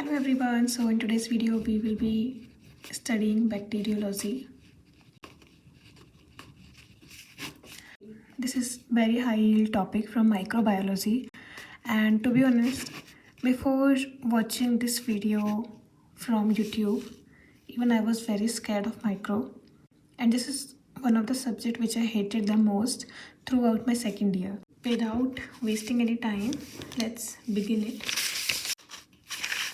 Hello everyone, so in today's video we will be studying bacteriology. This is very high yield topic from microbiology, and to be honest, before watching this video from YouTube, even I was very scared of micro, and this is one of the subject which I hated the most throughout my second year. Without wasting any time, let's begin it.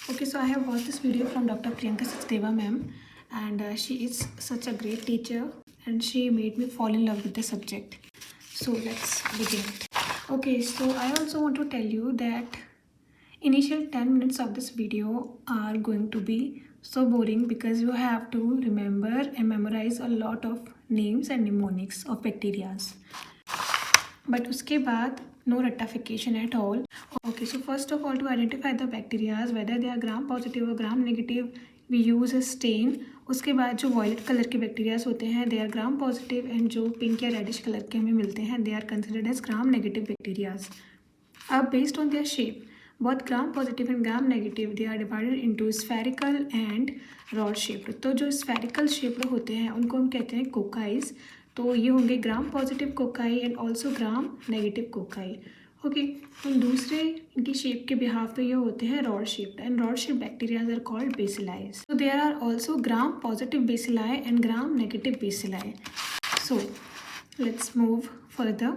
Okay, so I have watched this video from Dr. Priyanka Sachdeva ma'am, and she is such a great teacher and she made me fall in love with the subject. So let's begin it. Okay, so I also want to tell you that initial 10 minutes of this video are going to be so boring because you have to remember and memorize a lot of names and mnemonics of bacteria. But uske baad no rectification at all. Okay, so first of all, to identify the bacteria, whether they are gram positive or gram negative, we use a stain. उसके बाद जो violet color के bacteria होते हैं, they are gram positive, and जो pink या reddish color के हमें मिलते हैं, they are considered as gram negative bacteria. अब based on their shape, both gram positive and gram negative, they are divided into spherical and rod shaped. तो जो spherical shaped होते हैं उनको हम कहते हैं कोकाइज. तो ये होंगे ग्राम positive cocci and also gram negative cocci. Okay, तो दूसरे इनकी शेप के बिहाफ पे ये होते हैं rod shaped, and rod shaped bacterias are called bacilli. So there are also gram positive bacilli and gram negative bacilli. So let's move further.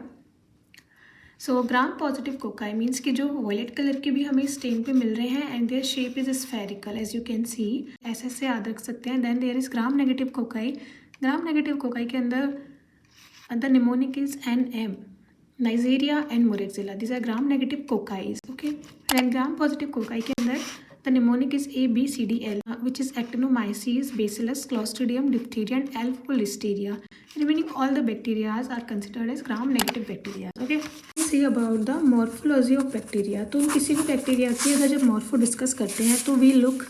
So gram positive cocci means कि जो violet colour के भी हमें stand पे मिल रहे हैं and their shape is spherical as you can see, ऐसे याद रख सकते हैं. Then there is gram negative cocci. Gram negative cocci के अंदर the mnemonic is NM, Neisseria and Moraxella. These are gram negative cocci. Okay, and gram positive cocci के अंदर the mnemonic is ABCDL, which is Actinomyces, Bacillus, Clostridium, Diphtheria and L4 Listeria. Remaining all the bacteria are considered as gram negative bacteria. Okay, see about the morphology of bacteria. तो किसी भी bacteria की अगर जब morpho discuss करते हैं तो we look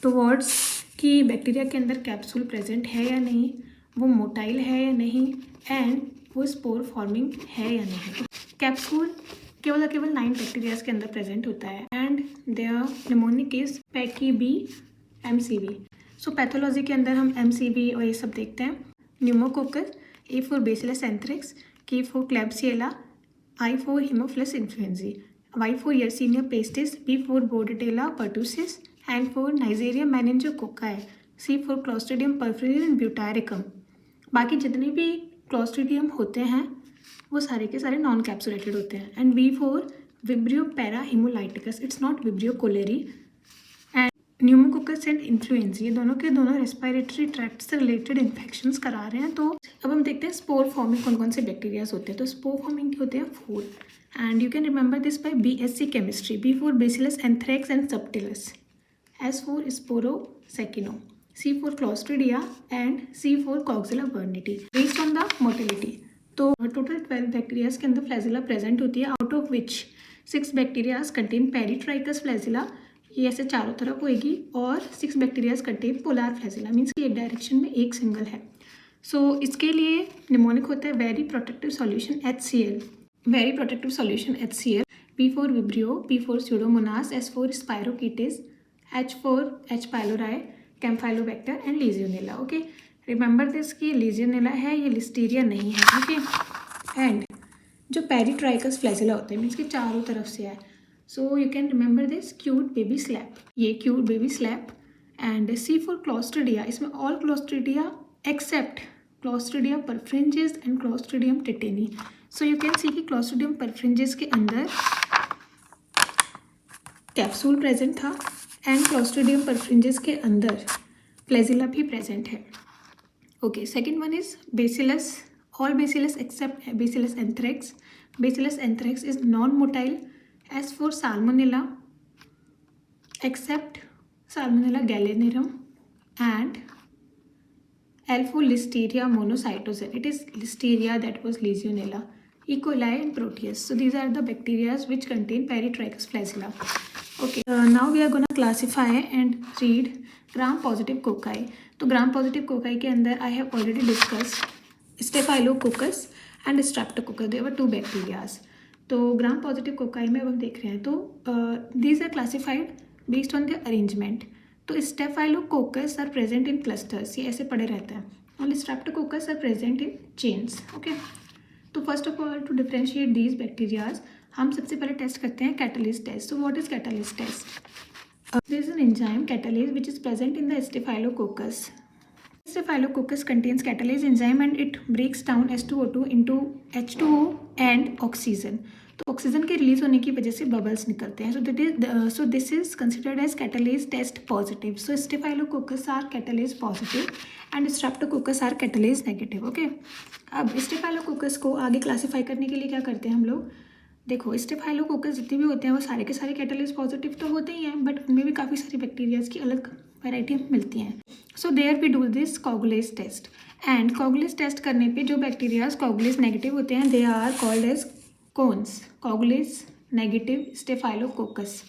towards कि बैक्टीरिया के अंदर कैप्सूल प्रेजेंट है या नहीं, वो मोटाइल है या नहीं, एंड वो स्पोर फॉर्मिंग है या नहीं. कैप्सूल केवल 9 बैक्टीरियाज के अंदर प्रेजेंट होता है एंड देयर निमोनिक इज पैकी बी MCB. सो पैथोलॉजी के अंदर हम MCB और ये सब देखते हैं. Pneumococcus, A for bacillus anthracis, K for klebsiella, I for haemophilus influenzae, Y for yersinia pestis, B for bordetella pertussis, and for neisseria मेनिंजोकोकाई, C for clostridium perfringens and butyricum. बाकी जितने भी क्लोस्ट्रीडियम होते हैं वो सारे के सारे नॉन कैप्सुलेटेड होते हैं. And V for vibrio parahaemolyticus, it's not vibrio cholerae. And pneumococcus and influenza, ये दोनों के दोनों रेस्पिरेटरी ट्रैक्ट से रिलेटेड इन्फेक्शंस करा रहे हैं. तो अब हम देखते हैं स्पोर फॉर्मिंग कौन कौन से बैक्टीरियाज होते हैं. तो स्पोर फॉर्मिंग होते हैं 4, and you can remember this by BSc chemistry. B for bacillus anthracis and subtilis, S for sporosarcina, C for Clostridia and C for Coxella burnetii. Based on the motility, तो total 12 bacterias के अंदर flagella present होती है, out of which 6 bacterias contain peritrichous flagella, ये ऐसे चारों तरफ होएगी, और 6 bacterias contain polar flagella, means कि एक डायरेक्शन में एक सिंगल है. सो इसके लिए निमोनिक होता है very protective solution HCl, very protective solution HCl. P for vibrio, P for pseudomonas, S for spirochaetes, H for H pylori, campylobacter and legionella. Okay, remember this कि लीजियोनेला है, ये लिस्टीरिया नहीं है. ओके, एंड जो peritrichous flagella होते हैं means कि चारों तरफ से है. So you can remember this cute baby slap, ये cute baby slap. And C for clostridia, इसमें all clostridia accept clostridium perfringens and clostridium tetani. So you can see कि क्लोस्ट्रीडियम परफ्रिंजिस के अंदर कैप्सूल प्रेजेंट था and clostridium perfringens के अंदर flagella भी present है. Okay, second one is bacillus, all bacillus except bacillus anthracis. Bacillus anthracis is non motile. S for salmonella except salmonella gallinarum, and L for listeria monocytogenes, it is listeria that was legionella, E. coli and Proteus. So these are the bacteria which contain Peritrichus flagella. Okay, now we are going to classify and read gram positive cocci. तो gram positive cocci के अंदर I have already discussed Staphylococcus and Streptococcus. There were 2 bacteria. तो gram positive cocci में अब हम देख रहे हैं. तो these are classified based on the arrangement. तो staphylococcus are present in clusters, ये ऐसे पड़े रहते हैं, और streptococcus are present in chains. Okay, तो first of all to differentiate these bacterias हम सबसे पहले टेस्ट करते हैं catalase test. So what is catalase test? There is an enzyme catalase which is present in the Staphylococcus. Staphylococcus contains catalase enzyme and it breaks down H2O2 into H2O and oxygen. तो oxygen के release होने की वजह से bubbles निकलते हैं। So this is considered as catalase test positive. So staphylococcus are catalase positive and streptococcus are catalase negative. Okay, अब staphylococcus को आगे क्लासीफाई करने के लिए क्या करते हैं हम लोग? देखो, स्टेफाइलोकोकस जितने भी होते हैं वो सारे के सारे कैटालेज पॉजिटिव तो होते ही हैं, बट उनमें भी काफ़ी सारी बैक्टीरियाज की अलग वैरायटी मिलती हैं। So there we do this coagulase test, and coagulase test करने पे जो बैक्टीरियाज कॉगुलेज नेगेटिव होते हैं they are called as CoNS, coagulase negative staphylococcus.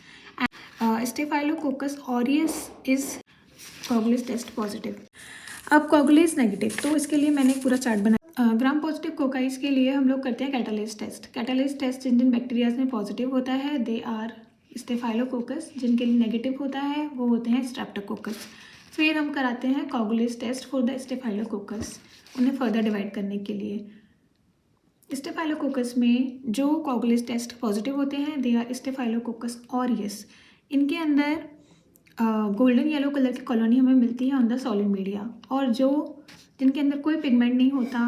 Staphylococcus aureus is coagulase test positive. अब कॉगुलेज नेगेटिव, तो इसके लिए मैंने एक पूरा चार्ट बनाया। ग्राम पॉजिटिव कोकाइज के लिए हम लोग करते हैं कैटालेज टेस्ट। कैटालेज टेस्ट जिन जिन बैक्टीरियाज में पॉजिटिव होता है दे आर स्टेफाइलोकोकस, जिनके लिए नेगेटिव होता है वो होते हैं स्ट्रेप्टोकोकस। फिर हम कराते हैं कॉगुलेज टेस्ट फॉर द स्टेफाइलोकोकस, उन्हें फर्दर डिवाइड करने के लिए। स्टेफाइलोकोकस में जो कॉगुलेज टेस्ट पॉजिटिव होते हैं दे आर स्टेफाइलोकोकस ऑरियस। इनके अंदर गोल्डन येलो कलर की कॉलोनी हमें मिलती है ऑन द सॉलिड मीडिया, और जो जिनके अंदर कोई पिगमेंट नहीं होता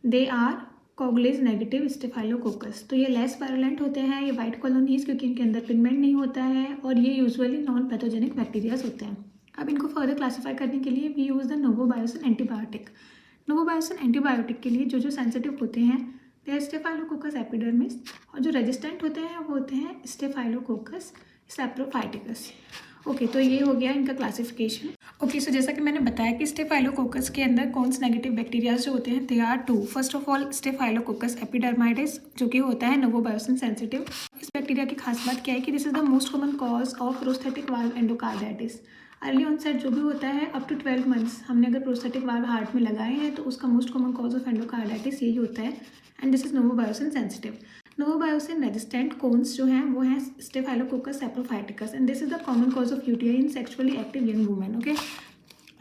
दे आर कॉगुलेज नेगेटिव स्टेफाइलोकोकस। तो ये लेस वायलेंट होते हैं, ये वाइट कॉलोनीज, क्योंकि इनके अंदर पिगमेंट नहीं होता है, और ये यूजुअली नॉन पैथोजेनिक बैक्टीरियाज होते हैं। अब इनको फर्दर क्लासीफाई करने के लिए we use the novobiocin antibiotic. Novobiocin antibiotic के लिए जो जो सेंसिटिव होते हैं दे आर स्टेफाइलोकोकस एपिडर्मिस, और जो रेजिस्टेंट होते हैं वो होते हैं स्टेफाइलोकोकस सैप्रोफाइटिकस। ओके, तो ये हो गया इनका क्लासिफिकेशन। ओके, सो जैसा कि मैंने बताया कि स्टेफाइलोकोकस के अंदर कौन से नेगेटिव बैक्टीरियाज जो होते हैं they are two. First of all staphylococcus epidermidis, जो कि होता है नोवोबायोसिन सेंसिटिव। इस बैक्टीरिया की खास बात क्या है कि this is the most common cause of prosthetic valve endocarditis. Early onset जो भी होता है अप टू 12 मंथ्स, हमने अगर प्रोस्थेटिक वाल्व हार्ट में लगाए हैं तो उसका most common cause of endocarditis यही होता है, and this is novobiocin sensitive. Novobiocin resistant CoNS जो हैं वो हैं staphylococcus saprophyticus, and this is the common cause of UTI in sexually active young women. Okay,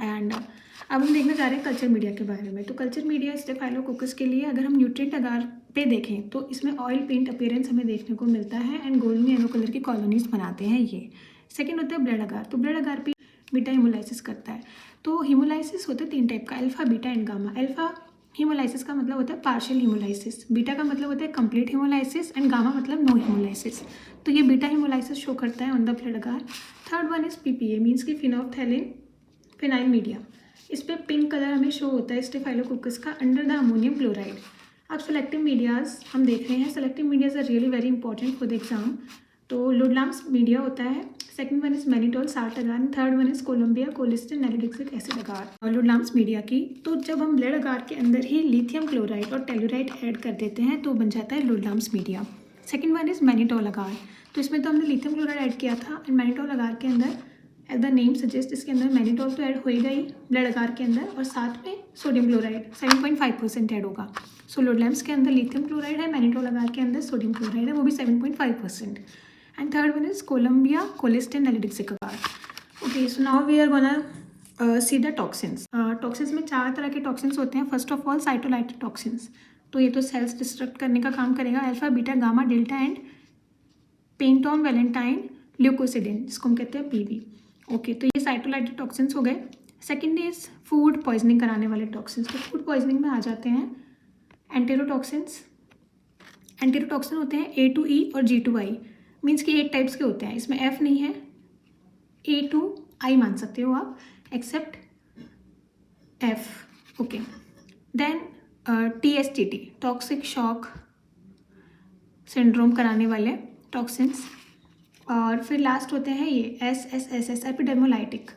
and अब हम देखने जा रहे हैं कल्चर मीडिया के बारे में। तो कल्चर मीडिया स्टेफाइलोकोकस के लिए अगर हम न्यूट्रिएंट अगार पे देखें तो इसमें ऑयल पेंट अपीयरेंस हमें देखने को मिलता है, एंड गोल्डन येलो कलर की कॉलोनीज बनाते हैं ये। सेकेंड होता है ब्लड अगार। तो ब्लड अगार पे बीटा हीमोलाइसिस करता है। तो हीमोलाइसिस होते हैं 3 टाइप का, alpha, beta and gamma. Alpha haemolysis का मतलब होता है पार्शियल हीमोलाइसिस, बीटा का मतलब होता है कंप्लीट हीमोलाइसिस, एंड गामा मतलब नो हीमोलाइसिस। तो ये बीटा हीमोलाइसिस शो करता है on the blood agar. Third one is PPA, means की फिनोफ्थैलिन फिनाइल मीडिया। इस पर पिंक कलर हमें शो होता है स्टेफाइलोकोकस का अंडर द अमोनियम क्लोराइड। अब सेलेक्टिव मीडियाज हम देख रहे हैं। Selective medias are really very important for the exam. तो लुडलाम्स मीडिया होता है, second one is mannitol salt agar, third one is Columbia colistin nalidixic acid agar. और Ludlam's media की, तो जब हम ब्लड अगार के अंदर ही लिथियम क्लोराइड और टेलुराइड ऐड कर देते हैं तो बन जाता है Ludlam's media. Second one is mannitol agar. तो इसमें तो हमने लिथियम क्लोराइड ऐड किया था, एंड मैनिटोल अगार के अंदर एज द नेम सजेस्ट इसके अंदर मैनिटोल तो ऐड हो ही गई ब्लड अगार के अंदर, और साथ में सोडियम क्लोराइड 7.5% ऐड होगा। सो लुडलाम्स के अंदर लिथियम क्लोराइड है, मैनिटोल अगार के अंदर सोडियम क्लोराइड है, वो भी 7.5%। And third one is Columbia colistin nalidixic agar. Okay, so now we are gonna see the toxins. Toxins में 4 तरह के टॉक्सिन्स होते हैं। First of all cytolytic toxins, तो ये तो सेल्स डिस्ट्रक्ट करने का काम करेगा। Alpha, beta, gamma, delta and Panton Valentine leukocidin, जिसको हम कहते हैं पीवी। ओके, तो ये साइटोलाइटिक टॉक्सिन्स हो गए। सेकेंड इज फूड पॉइजनिंग कराने वाले टॉक्सिन्स। तो फूड पॉइजनिंग में आ जाते हैं एंटेरोटॉक्सिन्स। एंटेरोटॉक्सिन होते हैं A to E और G to I, मीन्स कि 8 टाइप्स के होते हैं। इसमें F नहीं है, A to I मान सकते हो आप, except F। Okay, then TSTT toxic shock syndrome कराने वाले टॉक्सिन्स। और फिर लास्ट होते हैं ये SSSS एपिडर्मोलाइटिक,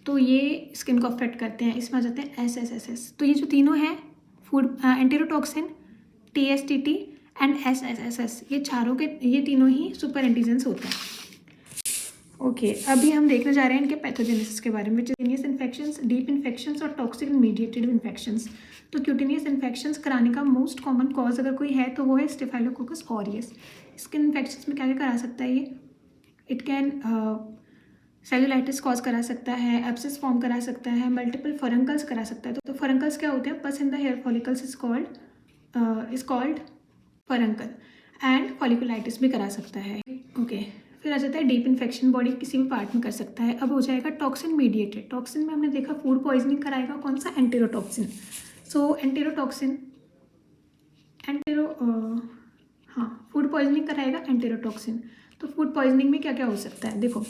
तो ये स्किन को अफेक्ट करते हैं, इसमें आ जाते हैं SSSS। तो ये जो तीनों हैं food enterotoxin, TSTT and SSSS, ये तीनों ही सुपर एंटीजेंस होते हैं। ओके, अभी हम देखने जा रहे हैं इनके पैथोजेनेसिस के बारे में, क्यूटेनियस इन्फेक्शंस, डीप इन्फेक्शंस और टॉक्सिक मीडिएटेड इन्फेक्शंस। तो क्यूटेनियस इन्फेक्शंस कराने का मोस्ट कॉमन कॉज अगर कोई है तो वो है स्टेफाइलोकोकस ऑरियस। स्किन इन्फेक्शंस में क्या क्या करा सकता है ये? इट कैन सेलुलाइटिस कॉज करा सकता है, एब्सेस फॉर्म करा सकता है, मल्टीपल फरंकल्स करा सकता है। तो फरंकल्स क्या होते हैं? Pus in the hair follicles is called furuncle, and folliculitis भी करा सकता है। ओके, फिर आ जाता है डीप इन्फेक्शन, बॉडी किसी भी पार्ट में कर सकता है। अब हो जाएगा टॉक्सिन मीडिएटेड। टॉक्सिन में हमने देखा फूड पॉइजनिंग कराएगा कौन सा? एंटेरोटॉक्सिन। सो एंटेरोटॉक्सिन हाँ, फूड पॉइजनिंग कराएगा एंटेरोटॉक्सिन। तो फूड पॉइजनिंग में क्या क्या हो सकता है? देखो,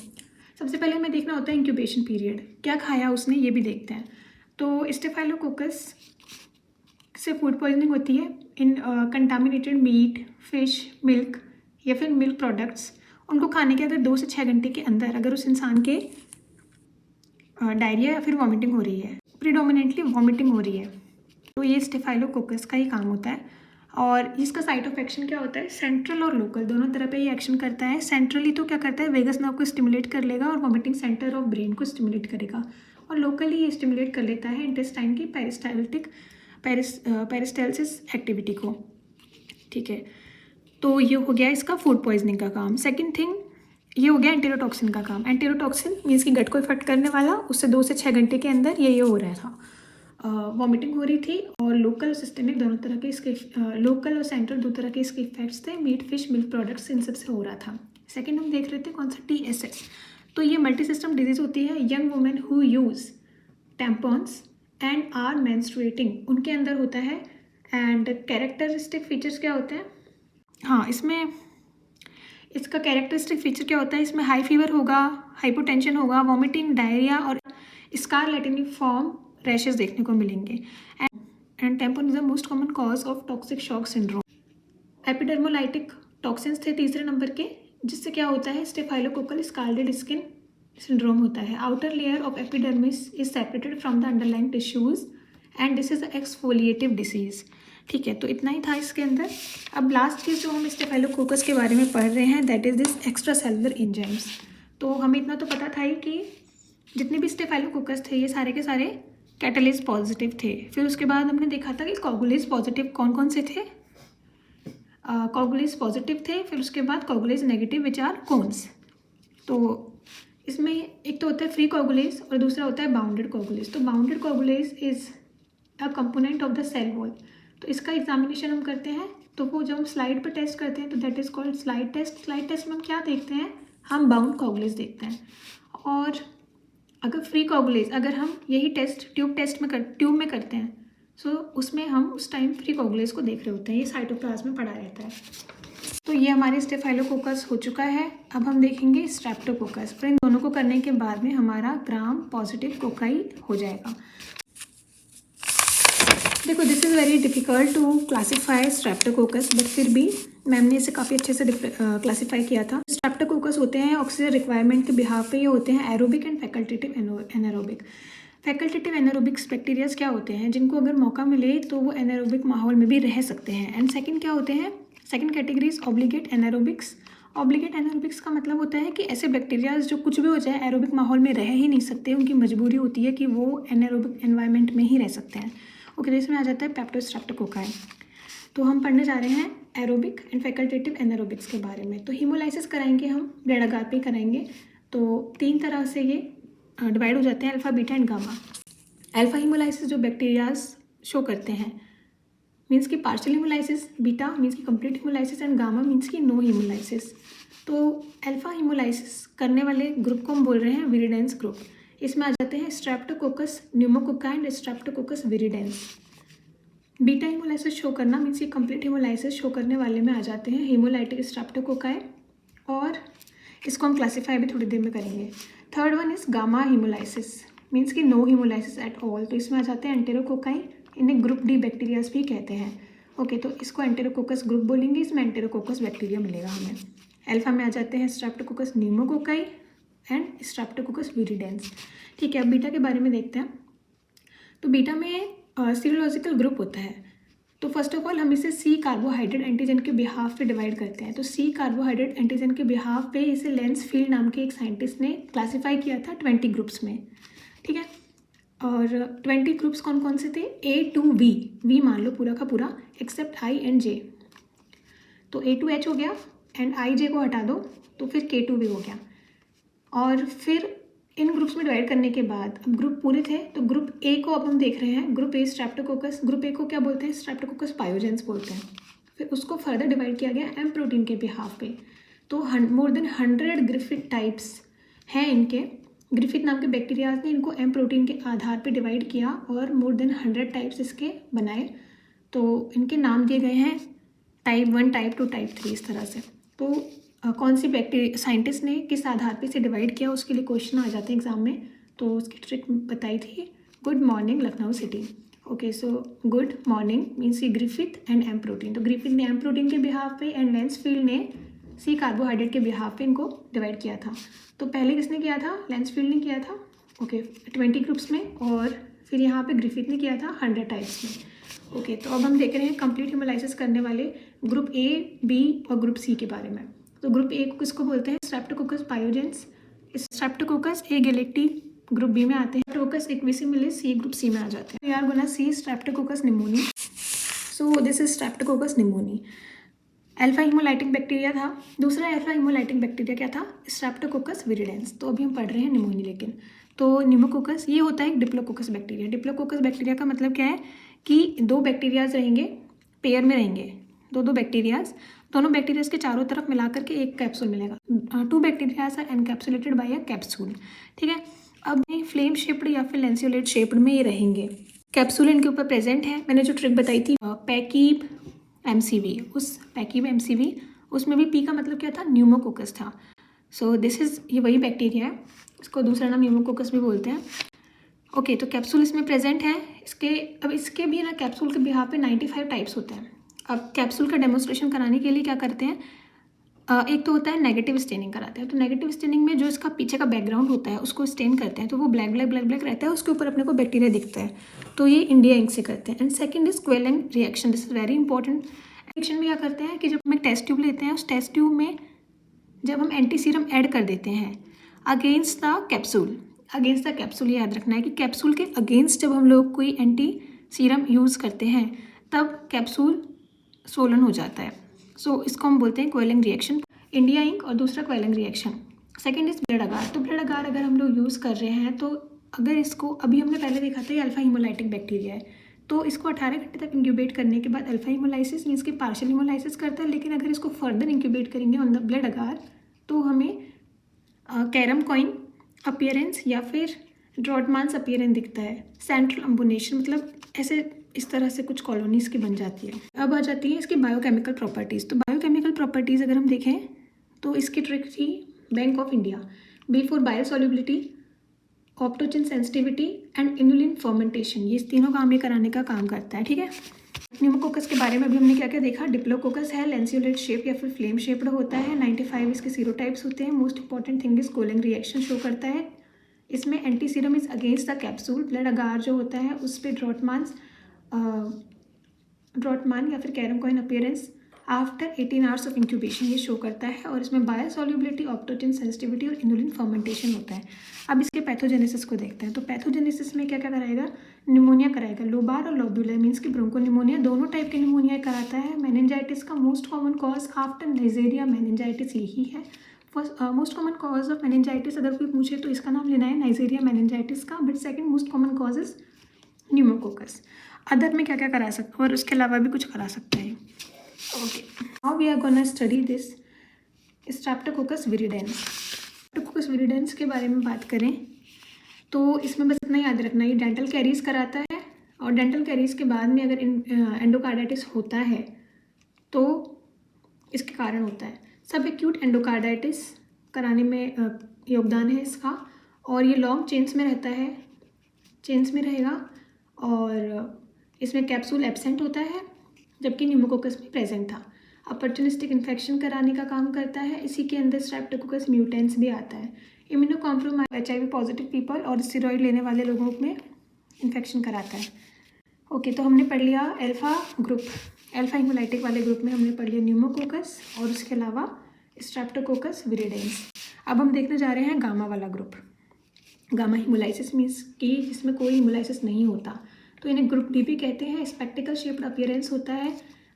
सबसे पहले हमें देखना होता है इंक्यूबेशन पीरियड, क्या खाया उसने, ये भी देखते हैं। तो स्टेफाइलोकोकस से फूड पॉइजनिंग होती है इन कंटामिनेटेड मीट, फिश, मिल्क या फिर मिल्क प्रोडक्ट्स। उनको खाने के अगर 2 से 6 घंटे के अंदर अगर उस इंसान के डायरिया या फिर वॉमिटिंग हो रही है, प्रीडोमिनेंटली वॉमिटिंग हो रही है, तो ये स्टेफाइलोकोकस का ही काम होता है। और इसका साइट ऑफ एक्शन क्या होता है? सेंट्रल और लोकल दोनों तरह पे ये एक्शन करता है। सेंट्रली तो क्या करता है? वेगस नर्व को स्टिमुलेट कर लेगा और वॉमिटिंग सेंटर ऑफ ब्रेन को स्टिमुलेट करेगा। और लोकली ये स्टिमुलेट कर लेता है इंटेस्टाइन की पेरिस्टालसिस एक्टिविटी को। ठीक है, तो ये हो गया इसका फूड पॉइजनिंग का काम। सेकेंड थिंग, ये हो गया एंटेरोटॉक्सिन का काम। एंटेरोटॉक्सिन मीन्स कि गट को इफेक्ट करने वाला, उससे 2 से 6 घंटे के अंदर ये हो रहा था, वॉमिटिंग हो रही थी। और लोकल और सिस्टमिक दोनों तरह के इसके लोकल और सेंट्रल दो तरह के इसके इफेक्ट्स थे। मीट, फिश, मिल्क प्रोडक्ट्स, इन सब से हो रहा था। सेकेंड हम देख रहे थे कौन सा? TSS। तो ये मल्टी सिस्टम डिजीज होती है। Young women who use tampons and are menstruating, उनके अंदर होता है। एंड कैरेक्टरिस्टिक फीचर्स क्या होते हैं? हाँ, इसमें इसका कैरेक्टरिस्टिक फीचर क्या होता है? इसमें हाई फीवर होगा, हाइपोटेंशन होगा, वॉमिटिंग, डायरिया और स्कारलेटिनिफॉर्म रैशेस देखने को मिलेंगे। And tampon is the most common cause of toxic shock syndrome. Epidermolytic toxins थे तीसरे नंबर के, जिससे क्या होता है? स्टेफाइलोकोकल स्कार्लेड स्किन सिंड्रोम होता है। Outer layer of epidermis is separated from the underlying tissues and this is exfoliative disease. ठीक है, तो इतना ही था इसके अंदर। अब लास्ट चीज़ जो हम स्टेफाइलोकोकस के बारे में पढ़ रहे हैं, that is this extra cellular enzymes. तो हमें इतना तो पता था ही कि जितने भी स्टेफाइलोकोकस थे ये सारे के सारे कैटालिस पॉजिटिव थे। फिर उसके बाद हमने देखा था कि कॉगुलेज पॉजिटिव कौन कौन से थे? कॉगुलेज पॉजिटिव थे, फिर उसके बाद कॉगुलेज नेगेटिव विच आर कोन्स। तो इसमें एक तो होता है फ्री कॉगुलेज और दूसरा होता है बाउंडेड कॉगुलेज। तो bounded coagulase is a component of the cell wall. तो इसका एग्जामिनेशन हम करते हैं, तो वो जब हम स्लाइड पर टेस्ट करते हैं तो that is called slide test. Slide test में हम क्या देखते हैं? हम बाउंड कॉगुलेज देखते हैं। और अगर फ्री कॉगुलेज, अगर हम यही टेस्ट ट्यूब में करते हैं, सो उसमें हम उस टाइम फ्री कॉगुलेज को देख रहे होते हैं। ये साइटोप्लाज्म में पड़ा रहता है। तो ये हमारे स्टेफाइलोकोकस हो चुका है। अब हम देखेंगे स्ट्रेप्टोकोकस। फिर इन दोनों को करने के बाद में हमारा ग्राम पॉजिटिव कोकाई हो जाएगा। देखो, this is very difficult to classify streptococcus, but फिर भी मैम ने इसे काफ़ी अच्छे से क्लासीफाई किया था। स्ट्रेप्टोकोकस होते हैं ऑक्सीजन रिक्वायरमेंट के बिहाफ पे, ये होते हैं aerobic and facultative anaerobic. Facultative anaerobics bacterias क्या होते हैं? जिनको अगर मौका मिले तो वो एनारोबिक माहौल में भी रह सकते हैं। एंड सेकंड क्या होते हैं? Second category is obligate anaerobics. Obligate anaerobics का मतलब होता है कि ऐसे बैक्टीरियाज जो कुछ भी हो जाए एरोबिक माहौल में रह ही नहीं सकते, उनकी मजबूरी होती है कि वो एनारोबिक एनवायरनमेंट में ही रह सकते हैं। ओके, तो इसमें आ जाता है पेप्टोस्ट्रेप्टोकोकाई। तो हम पढ़ने जा रहे हैं एरोबिक एंड फैकल्टेटिव एनारोबिक्स के बारे में। तो हीमोलाइसिस कराएंगे हम, ब्लेडागार पे कराएंगे। तो 3 तरह से ये डिवाइड हो जाते हैं, alpha, beta and gamma. Alpha haemolysis जो बैक्टीरियाज शो करते हैं मीन्स की पार्शियल हीमोलाइसिस, बीटा मीन्स की complete haemolysis and gamma means की नो हीमोलाइसिस। तो अल्फा हीमोलाइसिस करने वाले ग्रुप को हम बोल रहे हैं विरिडेंस ग्रुप। इसमें आ जाते हैं streptococcus pneumococci and streptococcus viridans. Beta haemolysis show करना मीन्स की कंप्लीट हीमोलाइसिस शो करने वाले में आ जाते हैं हीमोलाइटिक स्ट्रेप्टोकोकाई, और इसको हम क्लासीफाई भी थोड़ी देर में करेंगे। Third one is gamma haemolysis means की नो हीमोलाइसिस एट ऑल। तो इसमें आ जाते हैं एंटेरोकोकाई, इन्हें ग्रुप डी बैक्टीरियाज भी कहते हैं। ओके, तो इसको एंटेरोकोकस ग्रुप बोलेंगे, इसमें एंटेरोकोकस बैक्टीरिया मिलेगा हमें। अल्फा में आ जाते हैं streptococcus pneumococci and streptococcus viridans. ठीक है, अब बीटा के बारे में देखते हैं। तो बीटा में सीरोलॉजिकल ग्रुप होता है। तो फर्स्ट ऑफ ऑल हम इसे सी कार्बोहाइड्रेट एंटीजन के बिहाफ पे डिवाइड करते हैं। तो सी कार्बोहाइड्रेट एंटीजन के बिहाफ पे इसे लेंस फील्ड नाम के एक साइंटिस्ट ने क्लासीफाई किया था 20 ग्रुप्स में। ठीक है, और 20 ग्रुप्स कौन कौन से थे? A to V मान लो पूरा का पूरा, एक्सेप्ट I and J। तो A to H हो गया, एंड आई जे को हटा दो तो फिर K2 भी हो गया। और फिर इन ग्रुप्स में डिवाइड करने के बाद अब ग्रुप पूरे थे, तो ग्रुप ए को अब हम देख रहे हैं, group A Streptococcus, group A को क्या बोलते हैं, स्ट्रेप्टोकोकस पायोजेंस बोलते हैं। फिर उसको फर्दर डिवाइड किया गया एम प्रोटीन के बिहाफ पे। तो मोर देन 100 ग्रिफिथ टाइप्स हैं इनके। ग्रिफिथ नाम के बैक्टीरियाज ने इनको एम प्रोटीन के आधार पे डिवाइड किया और मोर देन 100 टाइप्स इसके बनाए। तो इनके नाम दिए गए हैं टाइप 1, टाइप 2, टाइप 3 इस तरह से। तो कौन सी बैक्टीरिया साइंटिस्ट ने किस आधार पे इसे डिवाइड किया उसके लिए क्वेश्चन आ जाते हैं एग्जाम में, तो उसकी ट्रिक बताई थी। Good morning Lucknow city. Okay, so good morning means ये ग्रिफिथ एंड एम प्रोटीन। तो ग्रिफिथ ने एम प्रोटीन के बिहाफ पे एंड लेंसफील्ड ने सी कार्बोहाइड्रेट के बिहाफ पे इनको डिवाइड किया था। तो पहले किसने किया था, लेंसफील्ड ने किया था, ओके 20 ग्रुप्स में, और फिर यहाँ पे ग्रिफिथ ने किया था 100 टाइप्स में। ओके, तो अब हम देख रहे हैं कंप्लीट हेमोलाइसिस करने वाले ग्रुप ए, बी और ग्रुप सी के बारे में। तो ग्रुप ए को किसको बोलते हैं, स्ट्रेप्टोकोकस पायोजेंस, स्ट्रेप्टोकोकस ए गैलेक्टी ग्रुप बी में आते हैं, स्ट्रेप्टोकोकस एक्विसिमिलिस ये ग्रुप सी में आ जाते हैं। We are gonna see streptococcus pneumoniae. So this is streptococcus pneumoniae. Alpha haemolytic bacteria था। दूसरा अल्फा हीमोलाइटिक बैक्टीरिया क्या था, स्ट्रेप्टोकोकस विरिडेंस। तो अभी हम पढ़ रहे हैं निमोनी। लेकिन तो निमोकोकस ये होता है एक डिप्लोकोकस बैक्टीरिया। डिप्लोकोकस बैक्टीरिया का मतलब क्या है कि 2 बैक्टीरियाज रहेंगे, पेयर में रहेंगे, दो बैक्टीरियाज, दोनों बैक्टीरियाज के चारों तरफ मिलाकर के एक कैप्सूल मिलेगा। 2 bacterias are encapsulated by a capsule, ठीक है। अब ये फ्लेम शेप्ड या फिर लेंसियोलेट शेप्ड में ये रहेंगे। कैप्सूल इनके ऊपर प्रेजेंट है। मैंने जो ट्रिक बताई थी पैकीब एमसीवी, उस पैकीब एमसीवी उसमें भी पी का मतलब क्या था, न्यूमोकोकस था। सो दिस इज ये वही बैक्टीरिया है, इसको दूसरा नाम न्यूमोकोकस भी बोलते हैं। ओके, तो कैप्सूल इसमें प्रेजेंट है। इसके भी ना कैप्सूल के बिहाफ पे 95 टाइप्स होते हैं। अब कैप्सूल का डेमोन्स्ट्रेशन कराने के लिए क्या करते हैं, एक तो होता है नेगेटिव स्टेनिंग कराते हैं। तो नेगेटिव स्टेनिंग में जो इसका पीछे का बैकग्राउंड होता है उसको स्टेन करते हैं, तो वो ब्लैक ब्लैक ब्लैक ब्लैक रहता है, उसके ऊपर अपने को बैक्टीरिया दिखता है। तो ये इंडिया इंक से करते हैं। And second is quellung reaction, this is very important. Reaction में क्या करते हैं कि जब हम एक टेस्ट ट्यूब लेते हैं, उस टेस्ट ट्यूब में जब हम एंटी सीरम ऐड कर देते हैं against the capsule, against the capsule, ये याद रखना है कि कैप्सूल के अगेंस्ट जब हम लोग कोई एंटी सीरम यूज़ करते हैं तब कैप्सूल सोलन हो जाता है। सो इसको हम बोलते हैं क्वेलिंग रिएक्शन, इंडिया इंक। और दूसरा quellung reaction. Second is blood agar. तो ब्लड अगार अगर हम लोग यूज़ कर रहे हैं तो अगर इसको, अभी हमने पहले देखा था ये अल्फा हीमोलाइटिक बैक्टीरिया है, तो इसको 18 घंटे तक इंक्यूबेट करने के बाद अल्फा हीमोलाइसिस मीन्स कि पार्शियल हीमोलाइसिस करता है। लेकिन अगर इसको फर्दर इंक्यूबेट करेंगे ऑन द ब्लड अगार तो हमें कैरम कॉइन अपीयरेंस या फिर ड्रॉटमांस अपीयरेंस दिखता है। सेंट्रल अम्बोनेशन मतलब ऐसे इस तरह से कुछ कॉलोनीज की बन जाती है। अब आ जाती है इसकी बायोकेमिकल प्रॉपर्टीज़। तो बायोकेमिकल प्रॉपर्टीज़ अगर हम देखें तो इसकी ट्रिक थी bank of India, B for bile solubility, optochin sensitivity and inulin fermentation. ये तीनों काम ये कराने का काम करता है, ठीक है। न्यूमोकोकस के बारे में भी हमने क्या क्या देखा। डिप्लोकोकस है, लेंसियोलेट शेप या फिर फ्लेम शेप्ड होता है। 95 इसके सीरोटाइप्स होते हैं। Most important thing is quellung reaction show करता है। इसमें anti serum is against the capsule. Blood agar जो होता है उस पर ड्रॉटमान या फिर carrom coin appearance after 18 hours of incubation ये शो करता है। और इसमें बायो सॉल्युबिलिटी, ऑप्टोजिन सेंसिटिविटी और इन्युलिन फर्मेंटेशन होता है। अब इसके पैथोजेनेसिस को देखते हैं। तो पैथोजेनेसिस में क्या क्या कराएगा, निमोनिया कराएगा। लोबार और लोब्यूलर मीन्स कि ब्रोंको निमोनिया, दोनों टाइप के निमोनिया कराता है। मेनिंजाइटिस का most common cause after Nigeria meningitis यही है। First most common cause of meningitis अगर कोई पूछे तो इसका नाम लेना है नाइजेरिया मेनिंजाइटिस का। But second most common cause is pneumococcus. Other में क्या क्या करा सकते हैं और उसके अलावा भी कुछ करा सकते हैं। Okay, now we are gonna study this streptococcus viridans. Streptococcus viridans के बारे में बात करें तो इसमें बस इतना याद रखना, ये डेंटल कैरीज कराता है। और डेंटल कैरीज के बाद में अगर एंडोकार्डाइटिस होता है तो इसके कारण होता है। सब एक्यूट एंडोकार्डाइटिस कराने में योगदान है इसका। और ये लॉन्ग चेन्स में रहता है, चेन्स में रहेगा। और इसमें कैप्सूल एब्सेंट होता है जबकि न्यूमोकोकस में प्रेजेंट था। अपॉर्चुनिस्टिक इन्फेक्शन कराने का काम करता है। इसी के अंदर स्ट्रेप्टोकोकस म्यूटेंस भी आता है। Immuno compromise HIV positive people और स्टेरॉइड लेने वाले लोगों में इन्फेक्शन कराता है। ओके, तो हमने पढ़ लिया अल्फा ग्रुप, अल्फा हीमोलाइटिक वाले ग्रुप में हमने पढ़ लिया न्यूमोकोकस और उसके अलावा स्ट्रेप्टोकोकस विरिडेंस। अब हम देखने जा रहे हैं गामा वाला ग्रुप। गामा हीमोलाइसिस मीन्स कि जिसमें कोई हीमोलाइसिस नहीं होता, तो इन्हें ग्रुप डी भी कहते हैं। स्पेक्टिकल शेप्ड अपीयरेंस होता है।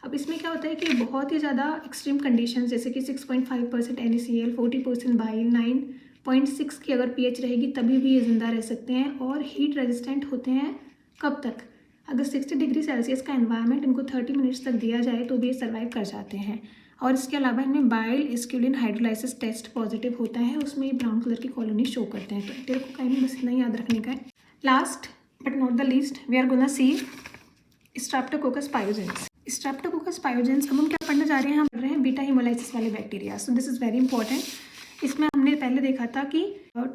अब इसमें क्या होता है कि बहुत ही ज़्यादा एक्सट्रीम कंडीशन जैसे कि 6.5% NaCl, 40% बाइल, 9.6 की अगर pH रहेगी तभी भी ये ज़िंदा रह सकते हैं और हीट रेजिस्टेंट होते हैं कब तक, अगर 60 डिग्री सेल्सियस का एनवायरनमेंट इनको 30 मिनट्स तक दिया जाए तो भी ये सर्वाइव कर जाते हैं। और इसके अलावा इनमें बाइल एस्क्यूलिन हाइड्रोलाइसिस टेस्ट पॉजिटिव होता है, उसमें ये ब्राउन कलर की कॉलोनी शो करते हैं। तो तेरे को कहीं बस इतना याद रखने का है। Last but not the least we are gonna see streptococcus pyogenes. Streptococcus pyogenes अब हम क्या पढ़ने जा रहे हैं, हम पढ़ रहे हैं बीटा हिमोलाइसिस वाले bacteria. So this is very important. इसमें हमने पहले देखा था कि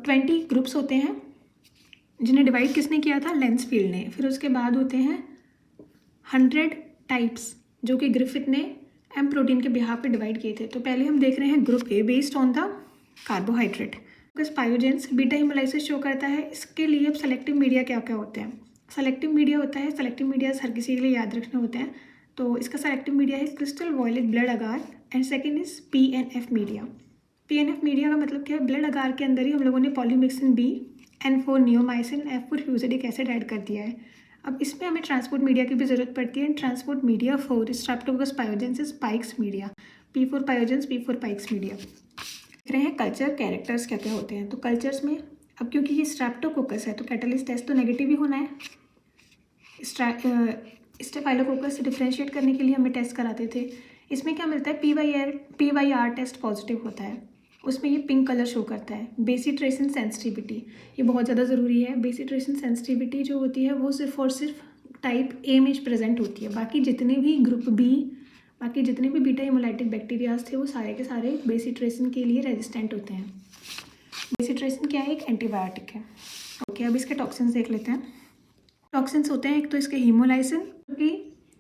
20 ग्रुप्स होते हैं जिन्हें डिवाइड किसने किया था, लेंसफील्ड ने। फिर उसके बाद होते हैं 100 टाइप्स जो कि ग्रिफिथ ने एम प्रोटीन के बिहाफ पे डिवाइड किए थे। तो पहले हम देख रहे हैं group A based on the carbohydrate. Pyogenes beta haemolysis show करता है। इसके लिए अब सेलेक्टिव मीडिया क्या क्या होते हैं। सेलेक्टिव मीडिया होता है, सेलेक्टिव मीडिया हर किसी के लिए याद रखने होते हैं। तो इसका सेलेक्टिव मीडिया है crystal violet blood agar and second is PNF media. PNF media का मतलब क्या है, ब्लड अगार के अंदर ही हम लोगों ने polymyxin B, N4 neomycin, F4 fusidic acid add कर दिया है। अब इसमें हमें ट्रांसपोर्ट मीडिया की भी जरूरत पड़ती है। Transport media for Streptococcus pyogenes Pikes media, P4 pyogenes, P4 Pikes media. देख रहे हैं कल्चर कैरेक्टर्स क्या क्या होते हैं। तो कल्चर्स में अब क्योंकि ये स्ट्रेप्टोकोकस है तो कैटालिस्ट टेस्ट तो नेगेटिव ही होना है। स्टेफाइलोकोकस से डिफ्रेंशिएट करने के लिए हमें टेस्ट कराते थे। इसमें क्या मिलता है, PYR टेस्ट पॉजिटिव होता है, उसमें ये पिंक कलर शो करता है। बेसिट्रेशन सेंसिटिविटी ये बहुत ज़्यादा ज़रूरी है। बेसिट्रेशन सेंसिटिविटी जो होती है वो सिर्फ और सिर्फ टाइप ए में प्रेजेंट होती है। बाकी जितने भी ग्रुप बी, बाकी जितने भी बीटा हिमोलाइटिक बैक्टीरियाज थे वो सारे के सारे बेसिट्रेशन के लिए रेजिस्टेंट होते हैं। बेसिट्रेशन क्या है, एक एंटीबायोटिक है। ओके, अब इसके टॉक्सिन्स देख लेते हैं। टॉक्सिन्स होते हैं एक तो इसके हीमोलाइसिन जो कि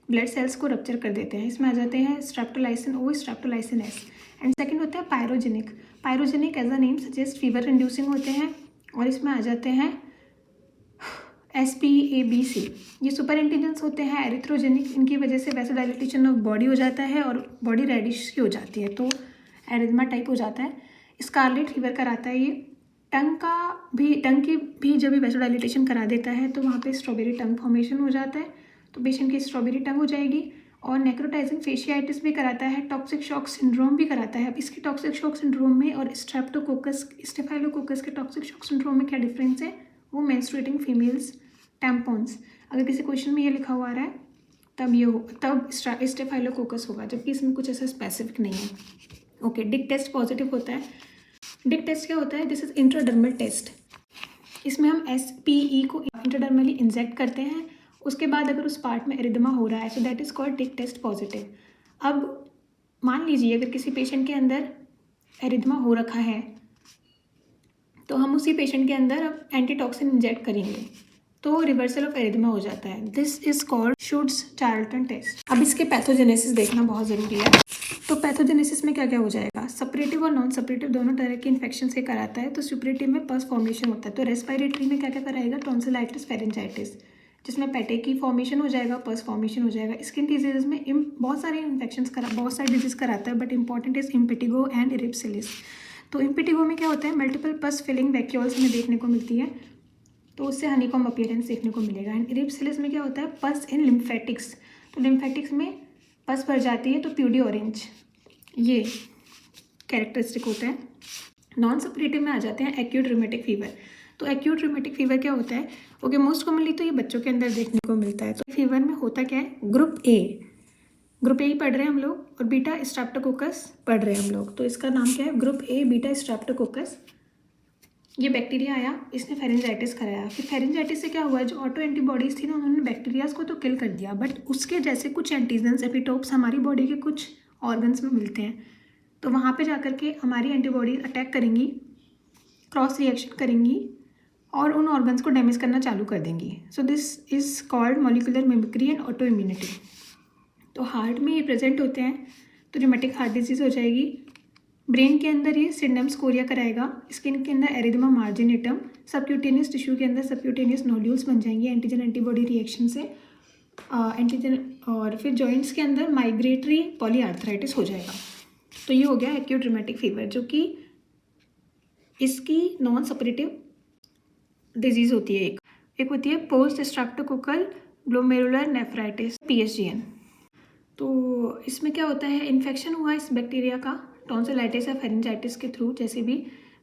ब्लड सेल्स को रप्चर कर देते हैं, इसमें आ जाते हैं streptolysin O, streptolysin S। And second होता है pyrogenic. Pyrogenic as a name suggest fever inducing होते हैं और इसमें आ जाते हैं SPABC। ये सुपर एंटीजेंस होते हैं एरिथ्रोजेनिक, इनकी वजह से वैसोडाइलेटेशन ऑफ बॉडी हो जाता है और बॉडी रेडिश की हो जाती है, तो एरिथमा टाइप हो जाता है। स्कारलेट फीवर कराता है ये। टंग की भी जब भी वैसोडाइलेटेशन करा देता है तो वहाँ पे स्ट्रॉबेरी टंग फॉर्मेशन हो जाता है, तो पेशेंट की स्ट्रॉबेरी टंग हो जाएगी। और नेक्रोटाइजिंग फेशियाइटिस भी कराता है, टॉक्सिक शॉक सिंड्रोम भी कराता है। अब इसके टॉक्सिक शॉक सिंड्रोम में और स्टेफाइलोकोकस के टॉक्सिक शॉक सिंड्रोम में क्या डिफरेंस है, वो मेंस्ट्रुएटिंग फीमेल्स टैम्पॉन्स, अगर किसी क्वेश्चन में ये लिखा हुआ रहा है तब स्टेफाइलोकोकस होगा, जबकि इसमें कुछ ऐसा स्पेसिफिक नहीं है। ओके, डिक टेस्ट पॉजिटिव होता है। डिक टेस्ट क्या होता है, दिस इज इंट्राडर्मल टेस्ट। इसमें हम SPE को इंट्राडर्मली इंजेक्ट करते हैं, उसके बाद अगर उस पार्ट में एरिथमा हो रहा है so that is called Dick test positive. अब मान लीजिए अगर किसी पेशेंट के अंदर एरिथमा हो रखा है तो हम उसी पेशेंट के अंदर अब एंटीटॉक्सिन इंजेक्ट करेंगे तो रिवर्सल ऑफ एरिथमा हो जाता है। This is called Schultz Charlton test. अब इसके पैथोजेनेसिस देखना बहुत ज़रूरी है। तो पैथोजेनेसिस में क्या क्या हो जाएगा, सपरेटिव और नॉन सपरेटिव दोनों तरह के इन्फेक्शन से कराता है। तो सपरेटिव में पस फॉर्मेशन होता है, तो रेस्पिरेटरी में क्या क्या कराएगा, टॉन्सिलाइटिस, फेरेंजाइटिस, जिसमें पेटे की फॉर्मेशन हो जाएगा, पस फॉर्मेशन हो जाएगा। स्किन डिजीज़ में बहुत सारे इन्फेक्शन बहुत सारे डिजीज़ कराता है, but important is impetigo and erysipelas. तो इम्पेटिगो में क्या होता है, मल्टीपल पस फिलिंग वैक्यूल्स हमें देखने को मिलती है, तो उससे हनीकॉम अपीयरेंस देखने को मिलेगा। एंड इरिप्सिलिस में क्या होता है, पस इन लिम्फेटिक्स, तो लिम्फेटिक्स में पस भर जाती है, तो प्यूडी ऑरेंज ये कैरेक्टरिस्टिक होता है। नॉन सपरेटिव में आ जाते हैं एक्यूट रूमेटिक फीवर। तो एक्यूट रूमेटिक फीवर क्या होता है, ओके, मोस्ट कॉमनली तो ये बच्चों के अंदर देखने को मिलता है। तो फीवर में होता क्या है, ग्रुप ए ही पढ़ रहे हैं हम लोग और बीटा स्ट्रेप्टोकोकस पढ़ रहे हैं हम लोग। तो इसका नाम क्या है, ग्रुप A बीटा स्ट्रेप्टोकोकस। ये बैक्टीरिया आया, इसने फेरेंजाइटिस कराया। फिर फेरेंजाइटिस से क्या हुआ, जो ऑटो एंटीबॉडीज़ थी ना उन्होंने बैक्टीरियाज को तो किल कर दिया, बट उसके जैसे कुछ एंटीजन्स एपिटोप्स हमारी बॉडी के कुछ ऑर्गन्स में मिलते हैं, तो वहाँ पे जाकर के हमारी एंटीबॉडी अटैक करेंगी, क्रॉस रिएक्शन करेंगी और उन ऑर्गन्स को डैमेज करना चालू कर देंगी। So this is called molecular mimicry and auto immunity. तो हार्ट में ये प्रेजेंट होते हैं, तो रिमेटिक हार्ट डिजीज़ हो जाएगी। ब्रेन के अंदर ये सिंडम स्कोरिया कराएगा, स्किन के अंदर एरिथमा मार्जिनेटम, सबक्यूटेनियस टिश्यू के अंदर सबक्यूटेनियस नोड्यूल्स बन जाएंगे एंटीजन एंटीबॉडी रिएक्शन से एंटीजन। और फिर जॉइंट्स के अंदर माइग्रेटरी पॉलीआर्थराइटिस हो जाएगा। तो ये हो गया एक्यूट रूमेटिक फीवर, जो कि इसकी नॉन सपरेटिव डिजीज़ होती है। एक होती है post streptococcal glomerular nephritis, PSGN। तो इसमें क्या होता है, इन्फेक्शन हुआ इस बैक्टीरिया का टॉन्सिलाइटिस या फेरिंजाइटिस के थ्रू, जैसे भी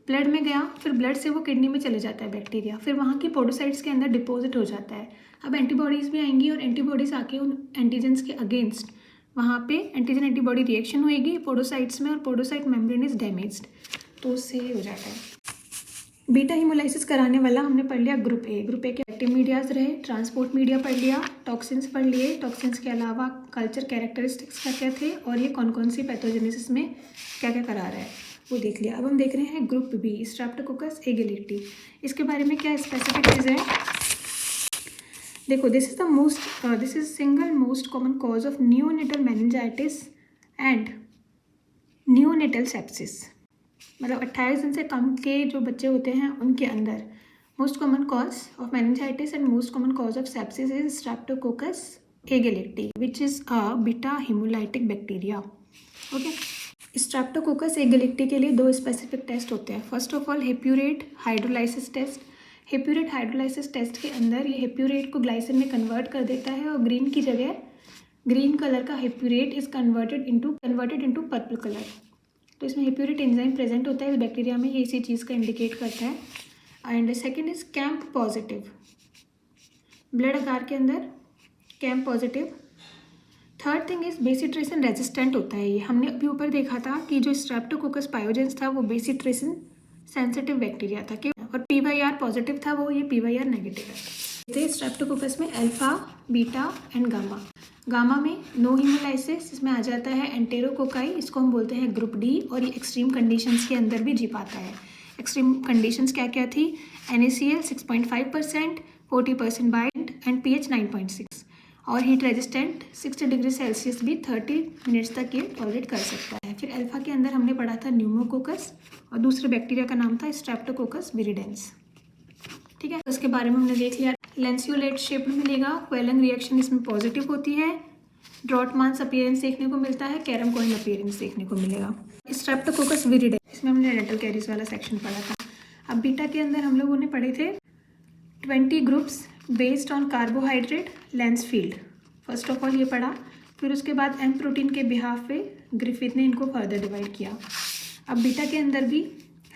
ब्लड में गया, फिर ब्लड से वो किडनी में चले जाता है बैक्टीरिया, फिर वहाँ की पोडोसाइट्स के अंदर डिपॉजिट हो जाता है। अब एंटीबॉडीज़ भी आएंगी और एंटीबॉडीज़ आके उन एंटीजेंस के अगेंस्ट वहाँ पे एंटीजन एंटीबॉडी रिएक्शन होएगी पोडोसाइट्स में, और पोडोसाइट मेम्ब्रेन इज डैमेज्ड, तो उससे ये हो जाता है। बीटा हीमोलाइसिस कराने वाला हमने पढ़ लिया ग्रुप ए। ग्रुप ए के एक्टिव मीडियाज रहे, ट्रांसपोर्ट मीडिया पढ़ लिया, टॉक्सिन्स पढ़ लिए, टॉक्सिन्स के अलावा कल्चर कैरेक्टरिस्टिक्स क्या क्या थे, और ये कौन कौन सी पैथोजेनेसिस में क्या क्या करा रहा है वो देख लिया। अब हम देख रहे हैं ग्रुप बी, स्ट्रेप्टोकोकस एगिलिटी। इसके बारे में क्या स्पेसिफिक चीज़ है, देखो, this is single most common cause of neonatal meningitis and neonatal sepsis. मतलब 28 दिन से कम के जो बच्चे होते हैं उनके अंदर most common cause of meningitis and most common cause of sepsis is streptococcus agalactiae which is a beta haemolytic bacteria. Okay, streptococcus agalactiae के लिए 2 स्पेसिफिक टेस्ट होते हैं। First of all hippurate hydrolysis test. Hippurate hydrolysis test के अंदर ये हेप्यूरेट को glycine में convert कर देता है, और ग्रीन की जगह ग्रीन कलर का hippurate is converted into purple colour. तो इसमें हेप्यूरेट एंजाइम प्रेजेंट होता है इस बैक्टीरिया में, ये इसी चीज़ का इंडिकेट करता है। And second is camp positive, blood आकार के अंदर camp positive. Third thing is bacitracin resistant होता है ये। हमने अभी ऊपर देखा था कि जो स्ट्रेप्टोकोकस पायोजेंस था वो बेसिट्रेसिन सेंसिटिव बैक्टीरिया था, कि और PYR पॉजिटिव था, वो ये PYR नेगेटिव है। स्ट्रेप्टोकोकस में alpha, beta and gamma. Gamma में नो हीमोलाइसिस, इसमें आ जाता है एंटेरोकोकाई, इसको हम बोलते हैं ग्रुप डी, और ये एक्सट्रीम कंडीशंस के अंदर भी जी पाता है। एक्सट्रीम कंडीशंस क्या क्या थी, NaCl 6.5%, 40% बाइंड एंड pH 9.6, और हीट रेजिस्टेंट 60 डिग्री सेल्सियस भी 30 मिनट्स तक ये टॉलरेट कर सकता है। फिर अल्फा के अंदर हमने पढ़ा था न्यूमोकोकस, और दूसरे बैक्टीरिया का नाम था स्ट्रेप्टोकोकस विरिडेंस। ठीक है, उसके बारे में हमने देख लिया। लेंसियोलेट शेप में मिलेगा, क्वेलन रिएक्शन इसमें पॉजिटिव होती है, ड्रॉटमांस अपीयरेंस देखने को मिलता है, कैरम कॉइन अपीयरेंस देखने को मिलेगा। स्ट्रेप्टोकोकस विरिडेंस, इसमें हमने डेंटल कैरीज वाला सेक्शन पढ़ा था। अब बीटा के अंदर हम लोगों ने पढ़े थे 20 groups based on carbohydrate lens field. First of all ये पढ़ा, फिर उसके बाद एम प्रोटीन के बिहाफ पे ग्रिफिथ ने इनको फर्दर डिवाइड किया। अब बीटा के अंदर भी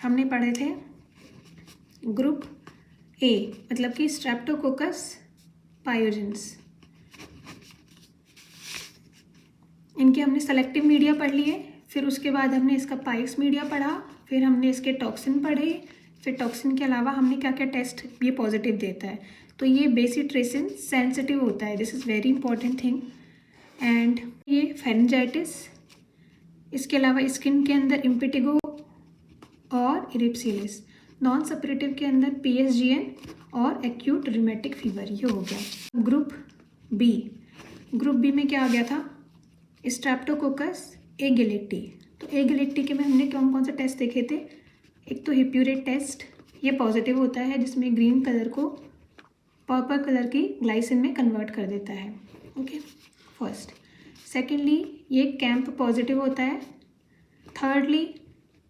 हमने पढ़े थे ग्रुप ए, मतलब कि स्ट्रेप्टोकोकस पायोजेंस। इनके हमने सेलेक्टिव मीडिया पढ़ लिए, फिर उसके बाद हमने इसका पाइक्स मीडिया पढ़ा, फिर हमने इसके टॉक्सिन पढ़े, फिर टॉक्सिन के अलावा हमने क्या क्या टेस्ट ये पॉजिटिव देता है। तो ये बेसिट्रेसिन सेंसिटिव होता है, this is very important thing. And ये फेरिंजाइटिस, इसके अलावा स्किन के अंदर इम्पिटिगो और इरिप्सिलिस। नॉन सपरेटिव के अंदर PSGN और एक्यूट रिमेटिक फीवर, ये हो गया। ग्रुप बी में क्या आ गया था, स्ट्रेप्टोकोकस एगिलिटी। तो एगिलिटी के में हमने कौन कौन से टेस्ट देखे थे, एक तो हेप्यूरेट टेस्ट, ये पॉजिटिव होता है, जिसमें ग्रीन कलर को पर्पल कलर की ग्लाइसिन में कन्वर्ट कर देता है। Okay, first. सेकेंडली ये कैंप पॉजिटिव होता है। थर्डली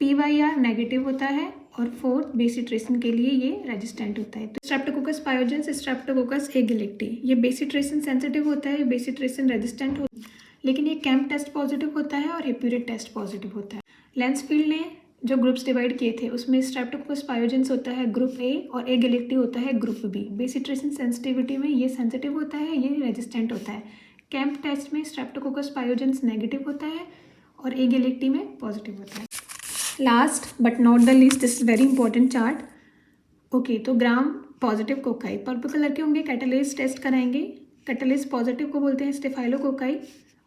PYR नेगेटिव होता है, और फोर्थ बेसिट्रेसिन के लिए ये रेजिस्टेंट होता है। तो स्ट्रेप्टोकोकस पायोजेंस, स्ट्रेप्टोकोकस एगिलिटी, ये बेसिट्रेसिन सेंसिटिव होता है, बेसिट्रेसिन रेजिस्टेंट होता है, लेकिन ये कैंप टेस्ट पॉजिटिव होता है और हेप्यूरेट टेस्ट पॉजिटिव होता है। लेंस फील्ड ने जो ग्रुप्स डिवाइड किए थे उसमें स्ट्रेप्टोकोकस पायोजेंस होता है ग्रुप ए, और एगिलिटी होता है ग्रुप बी। बेसिट्रेसिन सेंसिटिविटी में ये सेंसिटिव होता है, ये रेजिस्टेंट होता है। कैंप टेस्ट में स्ट्रेप्टोकोकस पायोजेंस नेगेटिव होता है और एगिलिटी में पॉजिटिव होता है। Last but not the least, this is very important chart. Okay, तो gram positive cocci purple colour के होंगे, कैटालिस टेस्ट कराएंगे। कैटालिस पॉजिटिव को बोलते हैं स्टेफाइलोकोकाई,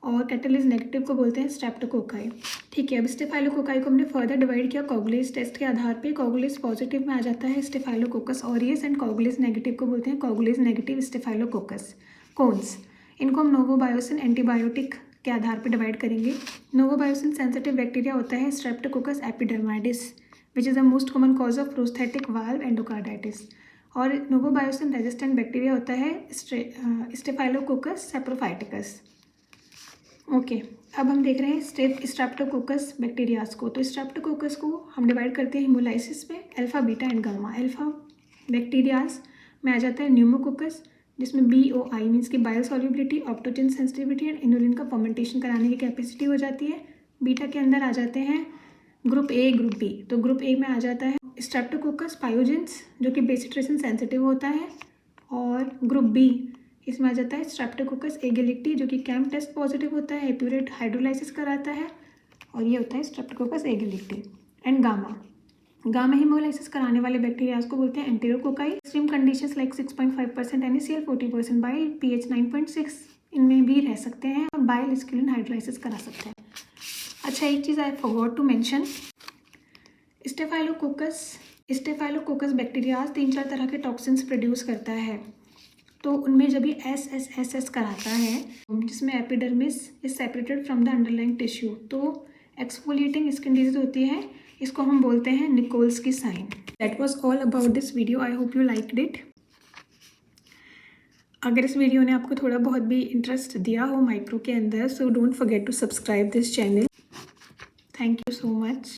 और कैटालिस नेगेटिव को बोलते हैं स्ट्रेप्टोकोकाई। ठीक है, अब स्टेफाइलोकोकाई को हमने फर्दर डिवाइड किया कोगुलेस टेस्ट के आधार पे। कोगुलेस पॉजिटिव में आ जाता है staphylococcus aureus, and coagulase negative को बोलते हैं कोगुलेस नेगेटिव स्टेफाइलोकोकस कोन्स। इनको हम नोवोबायोसिन एंटीबायोटिक के आधार पर डिवाइड करेंगे। नोवोबायोसिन सेंसिटिव बैक्टीरिया होता है streptococcus epidermidis, which is the most common cause of prosthetic valve endocarditis. और नोवोबायोसिन रेजिस्टेंट बैक्टीरिया होता है स्टेफाइलोकोकस सैप्रोफाइटिकस। ओके, अब हम देख रहे हैं स्ट्रेप्टोकोकस बैक्टीरियाज को। तो स्ट्रेप्टोकोकस को हम डिवाइड करते हैं हिमोलाइसिस में, alpha, beta and gamma. Alpha bacterias में आ जाता है न्यूमोकोकस, जिसमें BOI मीन्स की bile solubility, optochin sensitivity and inulin का फर्मेंटेशन कराने की कैपेसिटी हो जाती है। बीटा के अंदर आ जाते हैं ग्रुप ए, ग्रुप बी। तो ग्रुप ए में आ जाता है स्ट्रेप्टोकोकस पायोजेंस जो कि बेसिट्रेशन सेंसिटिव होता है, और ग्रुप बी इसमें आ जाता है स्ट्रेप्टोकोकस एगिलिटी जो कि कैम्प टेस्ट पॉजिटिव होता है, एप्यूरेट हाइड्रोलाइसिस कराता है, और ये होता है streptococcus agalactiae. And gamma haemolysis कराने वाले बैक्टीरियाज को बोलते हैं enterococci. Extreme conditions like 6.5% NaCl, 40% bile, pH 9.6 इनमें भी रह सकते हैं और बाइल स्क्यूलिन हाइड्रोलाइसिस करा सकते हैं। अच्छा, एक चीज़ I forgot to mention, staphylococcus bacterias 3-4 तरह के टॉक्सिन्स प्रोड्यूस करता है। तो उनमें जब ये SSSS कराता है जिसमें epidermis is separated from the underlying tissue, तो एक्सफोलिएटिंग स्किन डिजीज होती है, इसको हम बोलते हैं निकोल्स की sign. That was all about this video, I hope you liked it. अगर इस वीडियो ने आपको थोड़ा बहुत भी इंटरेस्ट दिया हो माइक्रो के अंदर, so don't forget to subscribe this channel. Thank you so much.